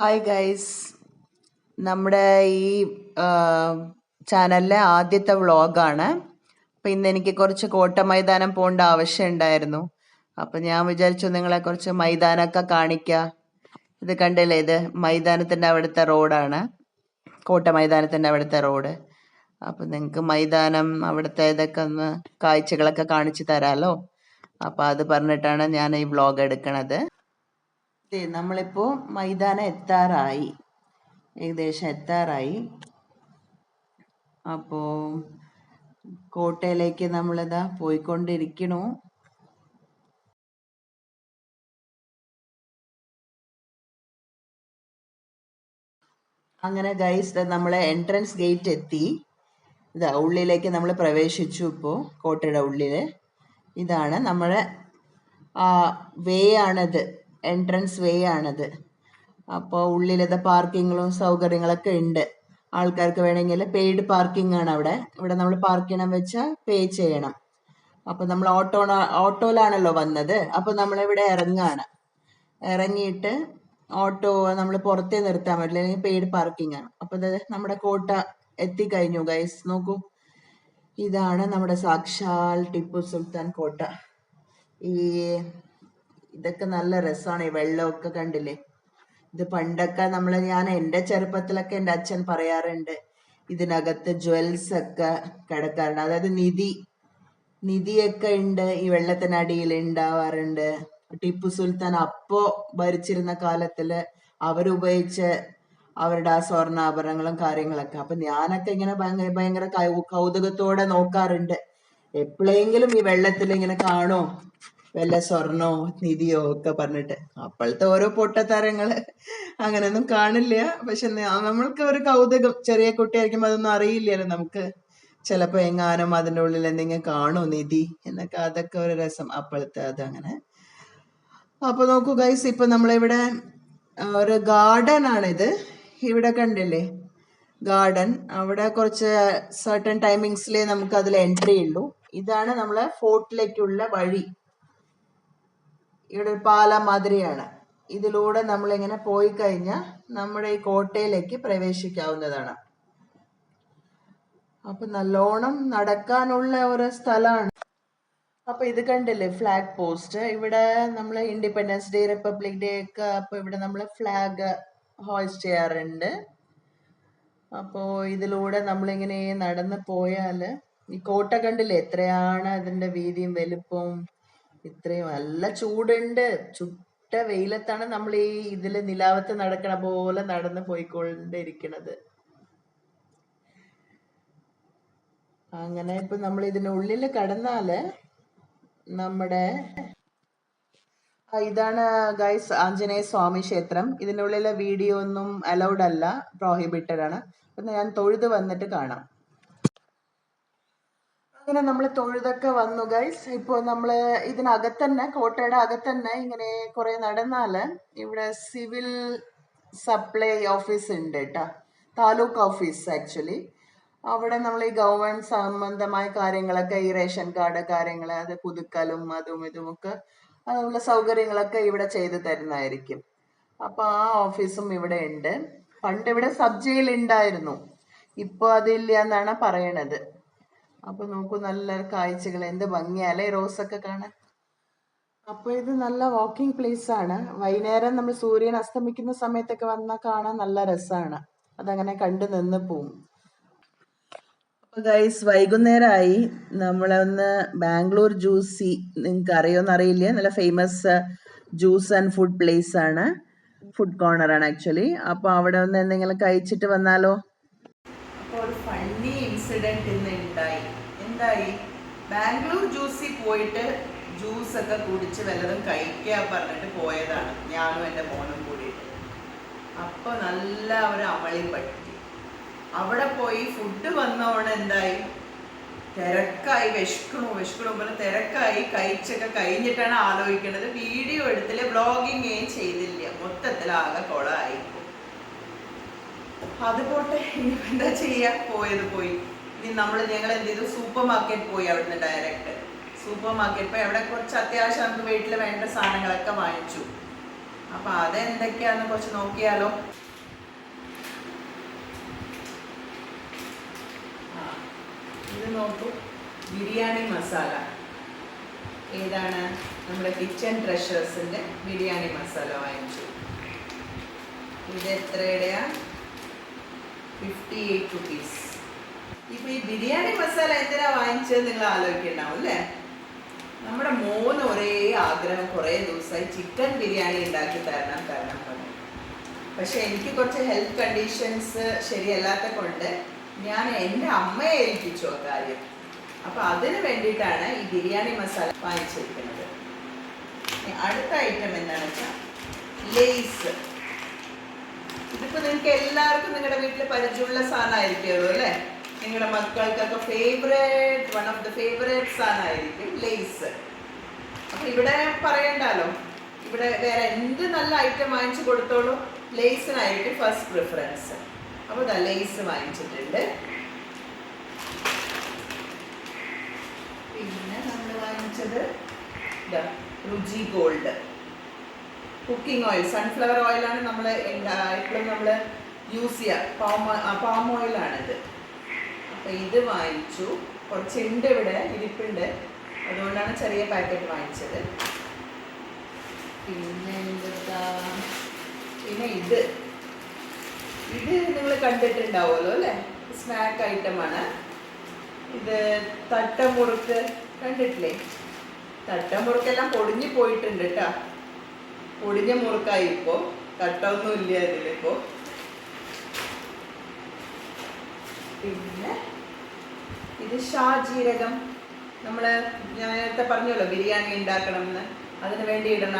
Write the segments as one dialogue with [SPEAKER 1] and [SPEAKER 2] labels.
[SPEAKER 1] Hi guys, നമ്മുടെ ഈ ചാനലിലെ ആദ്യത്തെ വ്ളോഗാണ്. അപ്പം ഇന്ന് എനിക്ക് കുറച്ച് കോട്ട മൈതാനം പോകേണ്ട ആവശ്യമുണ്ടായിരുന്നു. അപ്പം ഞാൻ വിചാരിച്ചു നിങ്ങളെ കുറച്ച് മൈതാനമൊക്കെ കാണിക്കാം. ഇത് കണ്ടില്ലേ, ഇത് മൈതാനത്തിൻ്റെ അവിടുത്തെ റോഡാണ്, കോട്ട മൈതാനത്തിൻ്റെ അവിടുത്തെ റോഡ്. അപ്പം നിങ്ങൾക്ക് മൈതാനം അവിടുത്തെ ഇതൊക്കെ ഒന്ന് കാഴ്ചകളൊക്കെ കാണിച്ചു തരാമല്ലോ. അപ്പം അത് പറഞ്ഞിട്ടാണ് ഞാൻ ഈ വ്ളോഗ് എടുക്കണത്. നമ്മളിപ്പോൾ മൈതാനം എത്താറായി, ഏകദേശം എത്താറായി. അപ്പോൾ കോട്ടയിലേക്ക് നമ്മളിതാ പോയിക്കൊണ്ടിരിക്കണു. അങ്ങനെ ഗൈസ്, നമ്മളെ എൻട്രൻസ് ഗേറ്റ് എത്തി. ഇതാ ഉള്ളിലേക്ക് നമ്മൾ പ്രവേശിച്ചു. ഇപ്പോൾ കോട്ടയുടെ ഉള്ളിൽ ഇതാണ് നമ്മുടെ വേ ആണത്, എൻട്രൻസ് വേ ആണത്. അപ്പോൾ ഉള്ളിലത് പാർക്കിങ്ങും സൗകര്യങ്ങളൊക്കെ ഉണ്ട്. ആൾക്കാർക്ക് വേണമെങ്കിൽ പെയ്ഡ് പാർക്കിംഗ് ആണ് ഇവിടെ നമ്മൾ പാർക്ക് ചെയ്യണം വെച്ചാൽ പേ ചെയ്യണം. അപ്പോൾ നമ്മൾ ഓട്ടോയിലാണല്ലോ വന്നത്. അപ്പോൾ നമ്മളിവിടെ ഇറങ്ങിയിട്ട് ഓട്ടോ നമ്മൾ പുറത്തേ നിർത്താൻ പറ്റില്ല, അല്ലെങ്കിൽ പെയ്ഡ് പാർക്കിംഗ് ആണ്. അപ്പോൾ നമ്മുടെ കോട്ട എത്തിക്കഴിഞ്ഞു ഗൈസ്. നോക്കൂ, ഇതാണ് നമ്മുടെ സാക്ഷാൽ ടിപ്പു സുൽത്താൻ കോട്ട. ഇതൊക്കെ നല്ല രസമാണ്. ഈ വെള്ളമൊക്കെ കണ്ടില്ലേ? ഇത് പണ്ടൊക്കെ ഞാൻ എൻ്റെ ചെറുപ്പത്തിലൊക്കെ എൻ്റെ അച്ഛൻ പറയാറുണ്ട്, ഇതിനകത്ത് ജ്വൽസ് ഒക്കെ കിടക്കാറുണ്ട്. അതായത് നിധിയൊക്കെ ഉണ്ട്, ഈ വെള്ളത്തിനടിയിൽ ഉണ്ടാവാറുണ്ട്. ടിപ്പു സുൽത്താൻ അപ്പോ ഭരിച്ചിരുന്ന കാലത്തില് അവരുപയോഗിച്ച അവരുടെ ആ സ്വർണ്ണാഭരണങ്ങളും കാര്യങ്ങളൊക്കെ. അപ്പൊ ഞാനൊക്കെ ഇങ്ങനെ ഭയങ്കര കൗതുകത്തോടെ നോക്കാറുണ്ട്. എപ്പോഴെങ്കിലും ഈ വെള്ളത്തിൽ ഇങ്ങനെ കാണോ വല്ല സ്വർണോ നിധിയോ ഒക്കെ പറഞ്ഞിട്ട്. അപ്പോഴത്തെ ഓരോ പൊട്ടത്തരങ്ങള് അങ്ങനെയൊന്നും കാണില്ല. പക്ഷെ നമ്മൾക്ക് ഒരു കൗതുകം, ചെറിയ കുട്ടിയായിരിക്കുമ്പോൾ അതൊന്നും അറിയില്ലല്ലോ നമുക്ക്. ചിലപ്പോ എങ്ങാനും അതിൻ്റെ ഉള്ളിൽ എന്തെങ്കിലും കാണോ നിധി എന്നൊക്കെ, അതൊക്കെ ഒരു രസം അപ്പോഴത്തെ അതങ്ങനെ. അപ്പൊ നോക്കൂ ഗൈസ്, ഇപ്പൊ നമ്മളിവിടെ ഒരു ഗാർഡൻ ആണിത്. ഇവിടെ കണ്ടില്ലേ ഗാർഡൻ? അവിടെ കുറച്ച് സർട്ടൻ ടൈമിങ്സിലേ നമുക്ക് അതിൽ എൻട്രി ഉള്ളൂ. ഇതാണ് നമ്മളെ ഫോർട്ടിലേക്കുള്ള വഴി. ഇവിടെ ഒരു പാലം മാതിരിയാണ്. ഇതിലൂടെ നമ്മളിങ്ങനെ പോയി കഴിഞ്ഞാൽ നമ്മുടെ ഈ കോട്ടയിലേക്ക് പ്രവേശിക്കാവുന്നതാണ്. അപ്പൊ നല്ലോണം നടക്കാനുള്ള ഒരു സ്ഥലമാണ്. അപ്പൊ ഇത് കണ്ടില്ലേ ഫ്ലാഗ് പോസ്റ്റ്? ഇവിടെ നമ്മൾ ഇൻഡിപെൻഡൻസ് ഡേ, റിപ്പബ്ലിക് ഡേ ഒക്കെ അപ്പൊ ഇവിടെ നമ്മൾ ഫ്ലാഗ് ഹോയിസ്റ്റ് ചെയ്യാറുണ്ട്. അപ്പോ ഇതിലൂടെ നമ്മളിങ്ങനെ നടന്ന് പോയാല് ഈ കോട്ട കണ്ടില്ലേ എത്രയാണ് അതിന്റെ വീതിയും വലുപ്പവും. ഇത്രയും നല്ല ചൂടുണ്ട്. ചുട്ട വെയിലത്താണ് നമ്മൾ ഈ ഇതില് നിലാവത്ത് നടക്കണ പോലെ നടന്ന് പോയിക്കൊണ്ടിരിക്കണത്. അങ്ങനെ ഇപ്പൊ നമ്മൾ ഇതിനുള്ളിൽ കടന്നാല് നമ്മുടെ ഇതാണ് ഗൈസ് ആഞ്ജനേയ സ്വാമി ക്ഷേത്രം. ഇതിനുള്ളിലെ വീഡിയോ ഒന്നും അലൗഡ് അല്ല, പ്രോഹിബിറ്റഡ് ആണ്. അപ്പൊ ഞാൻ തൊഴുത് വന്നിട്ട് കാണാം. അങ്ങനെ നമ്മൾ തൊഴുതൊക്കെ വന്നു ഗൈസ്. ഇപ്പോൾ നമ്മൾ ഇതിനകത്തന്നെ, കോട്ടയുടെ അകത്തന്നെ ഇങ്ങനെ കുറെ നടന്നാല് ഇവിടെ സിവിൽ സപ്ലൈ ഓഫീസ് ഉണ്ട് കേട്ടോ, താലൂക്ക് ഓഫീസ് ആക്ച്വലി. അവിടെ നമ്മൾ ഈ ഗവൺമെന്റ് സംബന്ധമായ കാര്യങ്ങളൊക്കെ, ഈ റേഷൻ കാർഡ് കാര്യങ്ങൾ, അത് പുതുക്കലും അതും ഇതുമൊക്കെ അതിനുള്ള സൗകര്യങ്ങളൊക്കെ ഇവിടെ ചെയ്തു തരുന്നതായിരിക്കും. അപ്പൊ ആ ഓഫീസും ഇവിടെ ഉണ്ട്. പണ്ട് ഇവിടെ സബ് ജയിൽ ഉണ്ടായിരുന്നു, ഇപ്പൊ അതില്ല എന്നാണ് പറയണത്. അപ്പൊ നോക്കൂ, നല്ല കാഴ്ചകൾ, എന്ത് ഭംഗിയല്ലേ റോസൊക്കെ കാണാൻ. അപ്പൊ ഇത് നല്ല വാക്കിംഗ് പ്ലേസ് ആണ്. വൈകുന്നേരം നമ്മൾ സൂര്യൻ അസ്തമിക്കുന്ന സമയത്തൊക്കെ വന്നാൽ കാണാൻ നല്ല രസമാണ്. അതങ്ങനെ കണ്ടു നിന്ന് പോവും. അപ്പൊ ഗൈസ്, വൈകുന്നേരമായി. നമ്മളൊന്ന് ബാംഗ്ലൂർ ജ്യൂസി, നിങ്ങൾക്ക് അറിയോന്ന് അറിയില്ല, നല്ല famous juice and food place ആണ്, ഫുഡ് കോർണർ ആണ് ആക്ച്വലി. അപ്പൊ അവിടെ ഒന്ന് എന്തെങ്കിലും കഴിച്ചിട്ട് വന്നാലോ. അപ്പോൾ ഒരു ഫണ്ണി ഇൻസിഡന്റ് ഇന്ന് ഉണ്ടായി. എന്തായി? ബാംഗ്ലൂർ ജ്യൂസിൽ പോയിട്ട് ജ്യൂസ് ഒക്കെ കുടിച്ച് വല്ലതും കഴിക്കാൻ പറഞ്ഞിട്ട് പോയതാണ്, ഞാനും എൻ്റെ മോനും കൂടിയിട്ട്. അപ്പോൾ നല്ല ഒരു അമളി പറ്റി. അവിടെ പോയി ഫുഡ് വന്നോടെ എന്തായി, തിരക്കായി, വിശക്കണു പോലെ തിരക്കായി. കഴിച്ചൊക്കെ കഴിഞ്ഞിട്ടാണ് ആലോചിക്കുന്നത്, വീഡിയോ എടുത്തില്ല, വ്ളോഗിങ് ചെയ്തില്ല, മൊത്തത്തിൽ ആകെ കൊളായി. അത് പോട്ടെ, ഇനി എന്താ ചെയ്യാ, പോയത് പോയി. ഇനി ഞങ്ങൾ എന്ത് ചെയ്തു, സൂപ്പർ മാർക്കറ്റ് പോയി. അവിടുന്ന് ഡയറക്റ്റ് സൂപ്പർ മാർക്കറ്റ് പോയി അവിടെ കുറച്ച് അത്യാവശ്യം നമുക്ക് വീട്ടിൽ വേണ്ട സാധനങ്ങളൊക്കെ വാങ്ങിച്ചു. അപ്പം അതെന്തൊക്കെയാണെന്ന് കുറച്ച് നോക്കിയാലോ. ഇത് നോക്കൂ, ബിരിയാണി മസാല. ഏതാണ്? നമ്മുടെ കിച്ചൺ ട്രഷേഴ്സിൻ്റെ ബിരിയാണി മസാല വാങ്ങിച്ചു. ഇത് എത്രയുടെയാ? 58 റുപ്പീസ്. ഇപ്പോൾ ഈ ബിരിയാണി മസാല എന്തിനാ വാങ്ങിച്ചത് നിങ്ങൾ ആലോചിക്കുന്നുണ്ടാവും അല്ലേ? നമ്മുടെ മോന് ഒരേ ആഗ്രഹം, കുറേ ദിവസമായി ചിക്കൻ ബിരിയാണി ഉണ്ടാക്കി തരണം പറഞ്ഞു. പക്ഷെ എനിക്ക് കുറച്ച് ഹെൽത്ത് കണ്ടീഷൻസ് ശരിയല്ലാത്ത കൊണ്ട് ഞാൻ എൻ്റെ അമ്മയെ ഏൽപ്പിച്ചു ആ കാര്യം. അപ്പോൾ അതിന് വേണ്ടിയിട്ടാണ് ഈ ബിരിയാണി മസാല വാങ്ങിച്ചിരിക്കുന്നത്. അടുത്ത ഐറ്റം എന്താണെന്ന് വെച്ചാൽ ലേസ്. ഇതിപ്പോൾ നിങ്ങൾക്ക് എല്ലാവർക്കും നിങ്ങളുടെ വീട്ടിൽ പരിചയമുള്ള സാധനമായിരിക്കുമല്ലോ അല്ലേ? നിങ്ങളുടെ മക്കൾക്കൊക്കെ favourite, one of the favourite സാധനമായിരിക്കും ലേസ്. അപ്പം ഇവിടെ പറയണ്ടല്ലോ, ഇവിടെ വേറെ എന്ത് നല്ല ഐറ്റം വാങ്ങിച്ചു കൊടുത്തോളൂ, ലേസിനായിരിക്കും ഫസ്റ്റ് പ്രിഫറൻസ്. അപ്പോൾ ഇതാ ലേസ് വാങ്ങിച്ചിട്ടുണ്ട്. പിന്നെ നമ്മൾ വാങ്ങിച്ചത് ഇതാ രുചി ഗോൾഡ് കുക്കിംഗ് ഓയിൽ, സൺഫ്ലവർ ഓയിലാണ് നമ്മൾ എപ്പോഴും നമ്മൾ യൂസ് ചെയ്യുക. പാം ഓയിലാണിത്. അപ്പോൾ ഇത് വാങ്ങിച്ചു. കുറച്ചുണ്ട് ഇവിടെ ഇരിപ്പുണ്ട്, അതുകൊണ്ടാണ് ചെറിയ പാക്കറ്റ് വാങ്ങിച്ചത്. പിന്നെ എന്താ, പിന്നെ ഇത് നിങ്ങൾ കണ്ടിട്ടുണ്ടാവുമല്ലോ അല്ലേ? സ്നാക്ക് ഐറ്റമാണ് ഇത്. തട്ടമുറുക്ക് കണ്ടിട്ടില്ലേ? തട്ടമുറുക്കെല്ലാം പൊടിഞ്ഞു പോയിട്ടുണ്ട് കേട്ടോ. പൊടിഞ്ഞ മുറുക്കായി ഇപ്പോൾ, തട്ടമൊന്നും ഇല്ല ഇതിലിപ്പോൾ. പിന്നെ ഇത് ഷാജീരകം. നമ്മൾ ഞാൻ നേരത്തെ പറഞ്ഞല്ലോ ബിരിയാണി ഉണ്ടാക്കണം എന്ന്, അതിന് വേണ്ടി ഇടുന്ന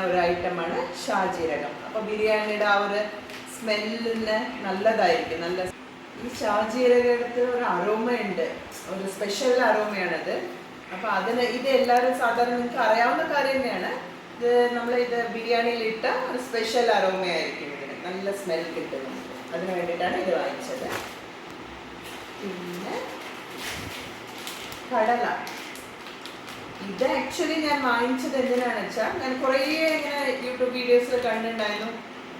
[SPEAKER 1] ഒരു ഐറ്റമാണ് ഷാജീരകം. അപ്പോൾ ബിരിയാണിയുടെ ആ ഒരു സ്മെല്ലിന് നല്ലതായിരിക്കും. ഈ ഷാജീരകത്തിൽ ഒരു അരോമയുണ്ട്, ഒരു സ്പെഷ്യൽ അരോമയാണത്. അപ്പോൾ ഇത് എല്ലാവരും സാധാരണ നിങ്ങൾക്ക് അറിയാവുന്ന കാര്യം തന്നെയാണ്. ഇത് ഇത് ബിരിയാണിയിൽ ഇട്ട ഒരു സ്പെഷ്യൽ അരോമയായിരിക്കും. ഇതിന് നല്ല സ്മെൽ കിട്ടും നമുക്ക്. അതിന് വേണ്ടിയിട്ടാണ് ഇത് വാങ്ങിച്ചത്. പിന്നെ കടല. ഇത് ആക്ച്വലി ഞാൻ വാങ്ങിച്ചത് എന്തിനാണെന്ന് വെച്ചാൽ, ഞാൻ കുറേ ഇങ്ങനെ യൂട്യൂബ് വീഡിയോസിൽ കണ്ടിട്ടുണ്ടായിരുന്നു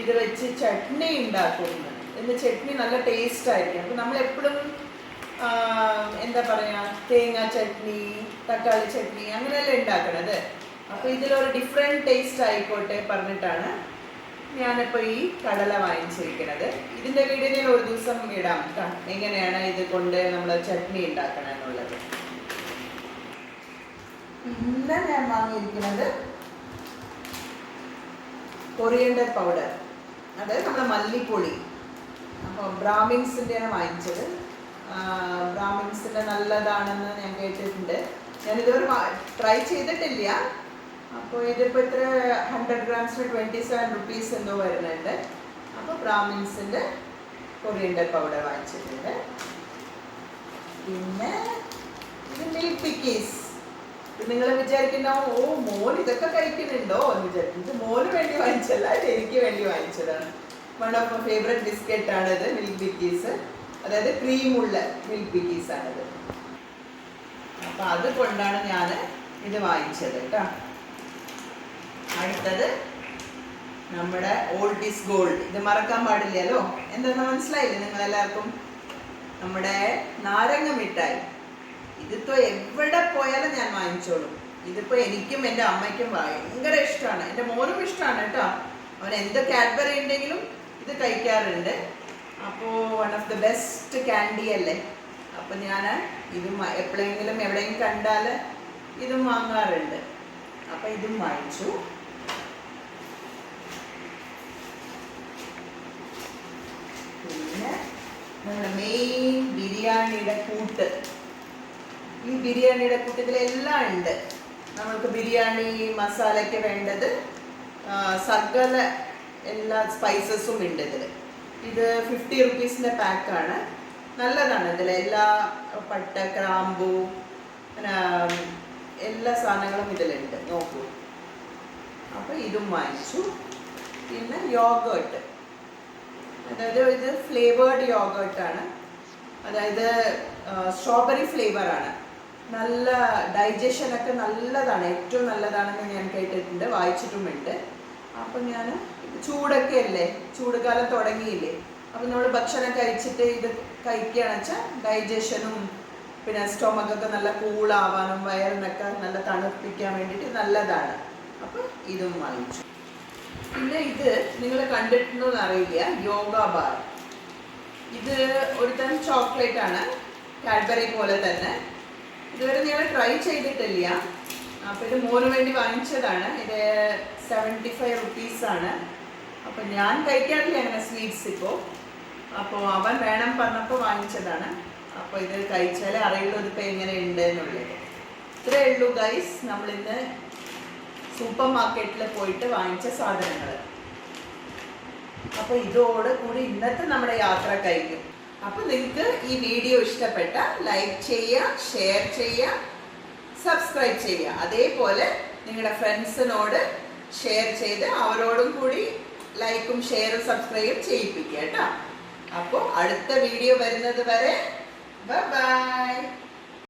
[SPEAKER 1] ഇത് വെച്ച് ചട്നി ഉണ്ടാക്കുന്നു. ഇന്ന് ചട്നി നല്ല ടേസ്റ്റ് ആയിരിക്കും. അപ്പോൾ നമ്മളെപ്പോഴും എന്താ പറയുക, തേങ്ങ ചട്നി, തക്കാളി ചട്നി അങ്ങനെയല്ലേ ഉണ്ടാക്കണത്. അപ്പോൾ ഇതിലൊരു ഡിഫറെൻറ്റ് ടേസ്റ്റ് ആയിക്കോട്ടെ പറഞ്ഞിട്ടാണ് ഞാനിപ്പോൾ ഈ കടല വാങ്ങിച്ചിരിക്കുന്നത്. ഇതിൻ്റെ വീഡിയോ ഞാൻ ഒരു ദിവസം ഇടാം കേട്ടോ, എങ്ങനെയാണ് ഇത് കൊണ്ട് നമ്മൾ ചട്നി ഉണ്ടാക്കണം എന്നുള്ളത്. പിന്നെ ഞാൻ വാങ്ങിയിരിക്കുന്നത് കൊറിയൻഡർ പൗഡർ, അതായത് നമ്മുടെ മല്ലിപ്പൊടി. അപ്പോൾ ബ്രാഹ്മിൻസിൻ്റെയാണ് വാങ്ങിച്ചത്. ബ്രാഹ്മിൻസിൻ്റെ നല്ലതാണെന്ന് ഞാൻ കേട്ടിട്ടുണ്ട്. ഞാനിതുവരെ ട്രൈ ചെയ്തിട്ടില്ല. അപ്പോൾ ഇതിപ്പോൾ ഇത്ര 100 ഗ്രാംസിന് 27 റുപ്പീസ് എന്തോ വരുന്നുണ്ട്. അപ്പോൾ ബ്രാഹ്മിൻസിൻ്റെ കൊറിയൻഡർ പൗഡർ വാങ്ങിച്ചിട്ടുണ്ട്. പിന്നെ ഇത് മിൽക്ക് പിക്കീസ്. ഇത് നിങ്ങൾ വിചാരിക്കുന്നുണ്ടാവും, ഓ മോൻ ഇതൊക്കെ കഴിക്കുന്നുണ്ടോ എന്ന് വിചാരിക്കും. ഇത് മോന് വേണ്ടി വാങ്ങിച്ചല്ല, ഇത് എനിക്ക് വേണ്ടി വാങ്ങിച്ചതാണ്. വൺ ഓഫ് മൈ ഫേവറേറ്റ് ബിസ്ക്കറ്റാണിത്, മിൽക്ക് പിക്കീസ്. അതായത് ക്രീമുള്ള മിൽക്ക് പിക്കീസാണിത്. അപ്പം അതുകൊണ്ടാണ് ഞാൻ ഇത് വാങ്ങിച്ചത് കേട്ടോ. അടുത്തത് നമ്മുടെ ഓൾഡ് ഈസ് ഗോൾഡ്. ഇത് മറക്കാൻ പാടില്ലല്ലോ. എന്താണെന്ന് മനസ്സിലായില്ലേ നിങ്ങളെല്ലാവർക്കും? നമ്മുടെ നാരങ്ങ മിഠായി. ഇതിപ്പോൾ എവിടെ പോയാലും ഞാൻ വാങ്ങിച്ചോളും. ഇതിപ്പോൾ എനിക്കും എൻ്റെ അമ്മയ്ക്കും ഭയങ്കര ഇഷ്ടമാണ്. എൻ്റെ മോനും ഇഷ്ടമാണ് കേട്ടോ. അവൻ എന്ത് കാഡ്ബറി ഉണ്ടെങ്കിലും ഇത് കഴിക്കാറുണ്ട്. അപ്പോൾ one of the best candy അല്ലേ. അപ്പോൾ ഞാൻ ഇതും എപ്പോഴെങ്കിലും എവിടെയെങ്കിലും കണ്ടാൽ ഇതും വാങ്ങാറുണ്ട്. അപ്പോൾ ഇതും വാങ്ങിച്ചു. പിന്നെ നമ്മുടെ മെയിൻ ബിരിയാണിയുടെ കൂട്ട്. ഈ ബിരിയാണിയുടെ കൂട്ടത്തിലെല്ലാം ഉണ്ട്. നമ്മൾക്ക് ബിരിയാണി മസാലയ്ക്ക് വേണ്ടത് സകല എല്ലാ സ്പൈസസും ഉണ്ട് ഇതിൽ. ഇത് 50 റുപ്പീസിൻ്റെ പാക്കാണ്. നല്ലതാണ്. ഇതിൽ എല്ലാ പട്ട, ഗ്രാമ്പൂ, എല്ലാ സാധനങ്ങളും ഇതിലുണ്ട്. നോക്കൂ. അപ്പോൾ ഇതും വാങ്ങിച്ചു. പിന്നെ യോഗേർട്ട്, അതായത് ഇത് ഫ്ലേവേർഡ് യോഗേർട്ടാണ്. അതായത് സ്ട്രോബെറി ഫ്ലേവറാണ്. നല്ല ഡൈജഷനൊക്കെ നല്ലതാണ്, ഏറ്റവും നല്ലതാണെന്ന് ഞാൻ കേട്ടിട്ടുണ്ട്, വായിച്ചിട്ടുമുണ്ട്. അപ്പം ഞാൻ ചൂടൊക്കെ അല്ലേ, ചൂട് കാലം തുടങ്ങിയില്ലേ, അപ്പം നമ്മൾ ഭക്ഷണം കഴിച്ചിട്ട് ഇത് കഴിക്കുകയാണെന്ന് വെച്ചാൽ ഡൈജഷനും പിന്നെ സ്റ്റൊമക്കൊക്കെ നല്ല കൂളാവാനും വയറിനൊക്കെ നല്ല തണുപ്പിക്കാൻ വേണ്ടിയിട്ട് നല്ലതാണ്. അപ്പം ഇതും വാങ്ങിച്ചു. പിന്നെ ഇത് നിങ്ങൾ കണ്ടിട്ടുണ്ടോ എന്ന് അറിയില്ല, യോഗ ബാർ. ഇത് ഒരു തരം ചോക്ലേറ്റ് ആണ്, കാഡ്ബറി പോലെ തന്നെ. ഇതുവരെ ഞങ്ങൾ ട്രൈ ചെയ്തിട്ടില്ല. അപ്പോൾ ഇത് മോന് വേണ്ടി വാങ്ങിച്ചതാണ്. ഇത് 75 റുപ്പീസാണ്. അപ്പോൾ ഞാൻ കഴിക്കാറില്ല അങ്ങനെ സ്വീറ്റ്സ് ഇപ്പോൾ. അപ്പോൾ അവൻ വേണം പറഞ്ഞപ്പോൾ വാങ്ങിച്ചതാണ്. അപ്പോൾ ഇത് കഴിച്ചാലേ അറിയുള്ളൂ ഇതിപ്പോൾ എങ്ങനെ ഉണ്ട് എന്നുള്ളത്. ഇത്രയേ ഉള്ളൂ ഗൈസ് നമ്മളിന്ന് സൂപ്പർ മാർക്കറ്റിൽ പോയിട്ട് വാങ്ങിച്ച സാധനങ്ങൾ. അപ്പോൾ ഇതോട് കൂടി ഇന്നത്തെ നമ്മുടെ യാത്ര കഴിക്കും. അപ്പോൾ നിങ്ങൾക്ക് ഈ വീഡിയോ ഇഷ്ടപ്പെട്ട ലൈക്ക് ചെയ്യുക, ഷെയർ ചെയ്യുക, സബ്സ്ക്രൈബ് ചെയ്യുക. അതേപോലെ നിങ്ങളുടെ ഫ്രണ്ട്സിനോട് ഷെയർ ചെയ്ത് അവരോടും കൂടി ലൈക്കും ഷെയറും സബ്സ്ക്രൈബും ചെയ്യിപ്പിക്കുക കേട്ടോ. അപ്പോൾ അടുത്ത വീഡിയോ വരുന്നത് വരെ ബൈ.